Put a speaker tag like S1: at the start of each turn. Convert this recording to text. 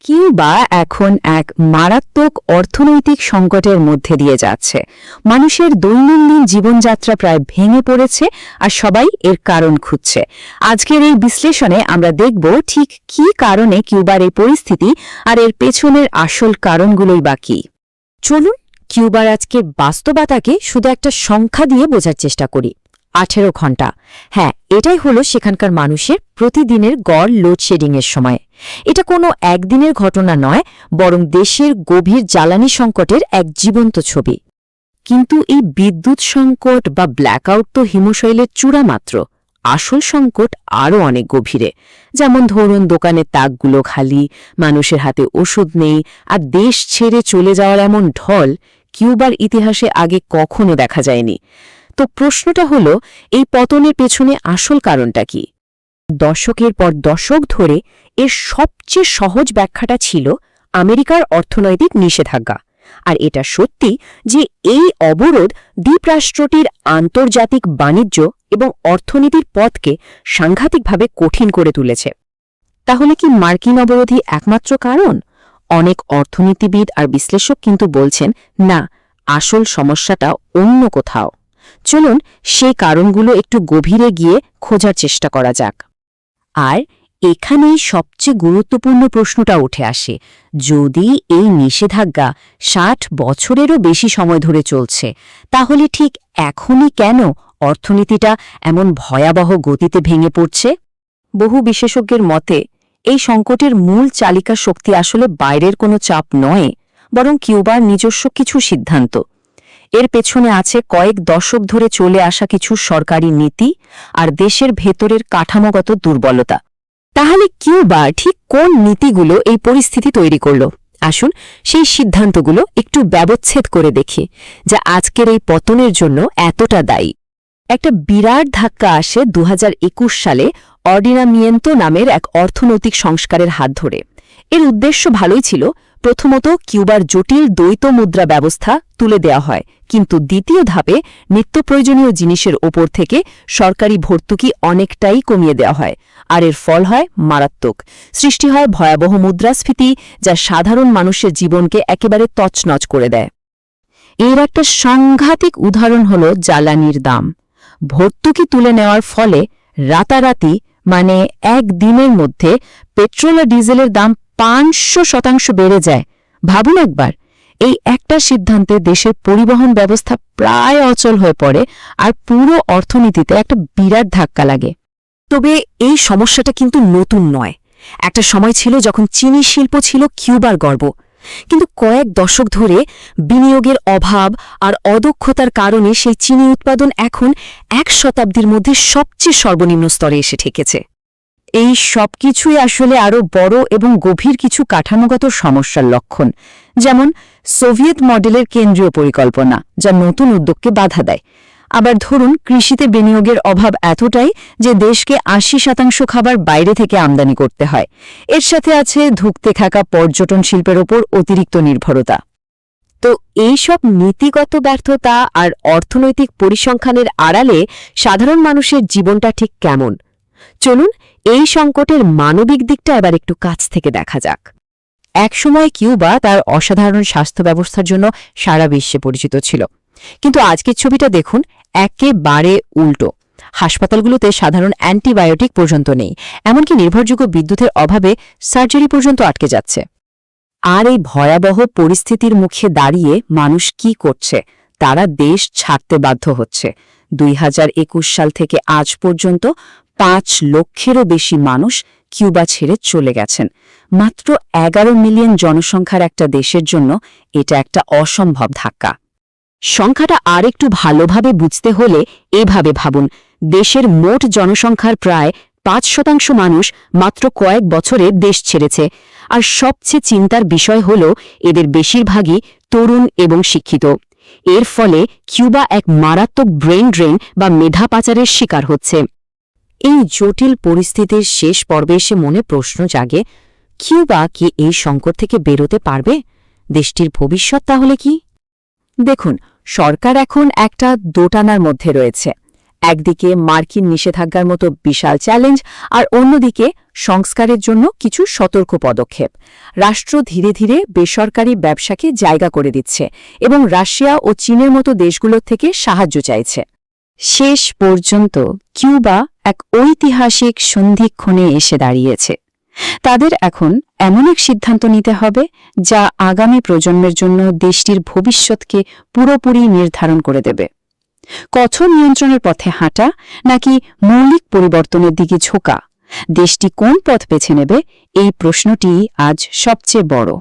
S1: Cuba এখন এক মারাত্মক অর্থনৈতিক সংকটের মধ্যে দিয়ে যাচ্ছে। মানুষের দৈনন্দিন জীবনযাত্রা প্রায় ভেঙে পড়েছে আর সবাই এর কারণ খুঁজছে। আজকের এই বিশ্লেষণে আমরা দেখব ঠিক কী কারণে কিউবার এই পরিস্থিতি আর এর পেছনের আসল কারণগুলোই বা কী।
S2: চলুন কিউবার আজকের বাস্তবতাকে শুধু একটা সংখ্যা দিয়ে বোঝার চেষ্টা করি। 18 ঘণ্টা। হ্যাঁ, এটাই হলো সেখানকার মানুষের প্রতিদিনের গড় লোডশেডিংয়ের সময়। এটা কোনো একদিনের ঘটনা নয়, বরং দেশের গভীর জ্বালানি সংকটের এক জীবন্ত ছবি।
S1: কিন্তু এই বিদ্যুৎ সংকট বা ব্ল্যাকআউট তো হিমশৈলের চূড়া মাত্র। আসল সংকট আরও অনেক গভীরে। যেমন ধরুন, দোকানের তাকগুলো খালি, মানুষের হাতে ওষুধ নেই, আর দেশ ছেড়ে চলে যাওয়ার এমন ঢল কিউবার ইতিহাসে আগে কখনো দেখা যায়নি। তো প্রশ্নটা হলো, এই পতনের পেছনে আসল কারণটা কি?
S2: দশকের পর দশক ধরে এর সবচেয়ে সহজ ব্যাখ্যাটা ছিল আমেরিকার অর্থনৈতিক নিষেধাজ্ঞা। আর এটা সত্যি যে এই অবরোধ দ্বীপরাষ্ট্রটির আন্তর্জাতিক বাণিজ্য এবং অর্থনীতির পথকে সাংঘাতিকভাবে কঠিন করে তুলেছে।
S1: তাহলে কি মার্কিন অবরোধই একমাত্র কারণ? অনেক অর্থনীতিবিদ আর বিশ্লেষক কিন্তু বলছেন, না, আসল সমস্যাটা অন্য কোথাও। চলুন সেই কারণগুলো একটু গভীরে গিয়ে খোঁজার চেষ্টা করা যাক।
S2: আর এখানেই সবচেয়ে গুরুত্বপূর্ণ প্রশ্নটা উঠে আসে, যদি এই নিষেধাজ্ঞা 60 বছরেরও বেশি সময় ধরে চলছে, তাহলে ঠিক এখনই কেন অর্থনীতিটা এমন ভয়াবহ গতিতে ভেঙে পড়ছে?
S1: বহু বিশেষজ্ঞের মতে এই সংকটের মূল চালিকা শক্তি আসলে বাইরের কোনো চাপ নয়, বরং কিউবার নিজস্ব কিছু সিদ্ধান্ত। এর পেছনে আছে কয়েক দশক ধরে চলে আসা কিছু সরকারি নীতি আর দেশের ভেতরের কাঠামোগত দুর্বলতা। তাহলে কিউবা ঠিক কোন নীতিগুলো এই পরিস্থিতি তৈরি করল? আসুন সেই সিদ্ধান্তগুলো একটু ব্যবচ্ছেদ করে দেখি, যা আজকের এই পতনের জন্য এতটা দায়ী। একটা বিরাট ধাক্কা আসে 2021 সালে অর্ডিনামিয়েন্তো নামের এক অর্থনৈতিক সংস্কারের হাত ধরে। এর উদ্দেশ্য ভালোই ছিল। প্রথমত, কিউবার জটিল দ্বৈত মুদ্রা ব্যবস্থা তুলে দেওয়া হয়, কিন্তু দ্বিতীয় ধাপে নিত্যপ্রয়োজনীয় জিনিসের ওপর থেকে সরকারি ভর্তুকি অনেকটাই কমিয়ে দেওয়া হয়। আর এর ফল হয় মারাত্মক। সৃষ্টি হয় ভয়াবহ মুদ্রাস্ফীতি, যা সাধারণ মানুষের জীবনকে একেবারে তছনছ করে দেয়। এর একটা সাংঘাতিক উদাহরণ হল জ্বালানির দাম। ভর্তুকি তুলে নেওয়ার ফলে রাতারাতি, মানে একদিনের মধ্যে পেট্রোল আর ডিজেলের দাম 500% বেড়ে যায়। ভাবুন একবার, এই একটা সিদ্ধান্তে দেশের পরিবহন ব্যবস্থা প্রায় অচল হয়ে পড়ে আর পুরো অর্থনীতিতে একটা বিরাট ধাক্কা লাগে।
S2: তবে এই সমস্যাটা কিন্তু নতুন নয়। একটা সময় ছিল যখন চিনি শিল্প ছিল কিউবার গর্ব, কিন্তু কয়েক দশক ধরে বিনিয়োগের অভাব আর অদক্ষতার কারণে সেই চিনি উৎপাদন এখন 1 শতাব্দীর মধ্যে সবচেয়ে সর্বনিম্ন স্তরে এসে ঠেকেছে।
S1: এই সবকিছুই আসলে আরও বড় এবং গভীর কিছু কাঠামোগত সমস্যার লক্ষণ, যেমন সোভিয়েত মডেলের কেন্দ্রীয় পরিকল্পনা, যা নতুন উদ্যোগকে বাধা দেয়। আবার ধরুন, কৃষিতে বিনিয়োগের অভাব এতটাই যে দেশকে 80% খাবার বাইরে থেকে আমদানি করতে হয়। এর সাথে আছে ধুঁকতে থাকা পর্যটন শিল্পের ওপর অতিরিক্ত নির্ভরতা।
S2: তো এইসব নীতিগত ব্যর্থতা আর অর্থনৈতিক পরিসংখ্যানের আড়ালে সাধারণ মানুষের জীবনটা ঠিক কেমন? চলুন এই সংকটের মানবিক দিকটা এবার একটু কাছ থেকে দেখা যাক।
S1: একসময় কিউবা তার অসাধারণ স্বাস্থ্য ব্যবস্থার জন্য সারা বিশ্বে পরিচিত ছিল, কিন্তু আজকের ছবিটা দেখুন, একেবারে উল্টো। হাসপাতালগুলোতে সাধারণ অ্যান্টিবায়োটিক পর্যন্ত নেই, এমনকি নির্ভরযোগ্য বিদ্যুতের অভাবে সার্জারি পর্যন্ত আটকে যাচ্ছে। আর এই ভয়াবহ পরিস্থিতির মুখে দাঁড়িয়ে মানুষ কি করছে? তারা দেশ ছাড়তে বাধ্য হচ্ছে। 2021 সাল থেকে আজ পর্যন্ত 5 লক্ষেরও বেশি মানুষ কিউবা ছেড়ে চলে গেছেন। মাত্র 11 মিলিয়ন জনসংখ্যার একটা দেশের জন্য এটা একটা অসম্ভব ধাক্কা। সংখ্যাটা আর একটু ভালোভাবে বুঝতে হলে এভাবে ভাবুন, দেশের মোট জনসংখ্যার প্রায় 5% মানুষ মাত্র কয়েক বছরে দেশ ছেড়েছে। আর সবচেয়ে চিন্তার বিষয় হল, এদের বেশিরভাগই তরুণ এবং শিক্ষিত। এর ফলে কিউবা এক মারাত্মক ব্রেন ড্রেন বা মেধা পাচারের শিকার হচ্ছে। এই জটিল পরিস্থিতির শেষ পর্বে এসে মনে প্রশ্ন জাগে, কিউবা কি এই সংকট থেকে বেরোতে পারবে? দেশটির ভবিষ্যৎ তাহলে কি? দেখুন, সরকার এখন একটা দোটানার মধ্যে রয়েছে।
S2: একদিকে মার্কিন নিষেধাজ্ঞার মতো বিশাল চ্যালেঞ্জ, আর অন্যদিকে সংস্কারের জন্য কিছু সতর্ক পদক্ষেপ। রাষ্ট্র ধীরে ধীরে বেসরকারি ব্যবসাকে জায়গা করে দিচ্ছে এবং রাশিয়া ও চীনের মতো দেশগুলোর থেকে সাহায্য চাইছে।
S1: শেষ পর্যন্ত কিউবা এক ঐতিহাসিক সন্ধিক্ষণে এসে দাঁড়িয়েছে। তাদের এখন এমন এক সিদ্ধান্ত নিতে হবে যা আগামী প্রজন্মের জন্য দেশটির ভবিষ্যৎকে পুরোপুরি নির্ধারণ করে দেবে। কঠোর নিয়ন্ত্রণের পথে হাঁটা নাকি মৌলিক পরিবর্তনের দিকে ঝোঁকা, দেশটি কোন পথ বেছে নেবে, এই প্রশ্নটি আজ সবচেয়ে বড়।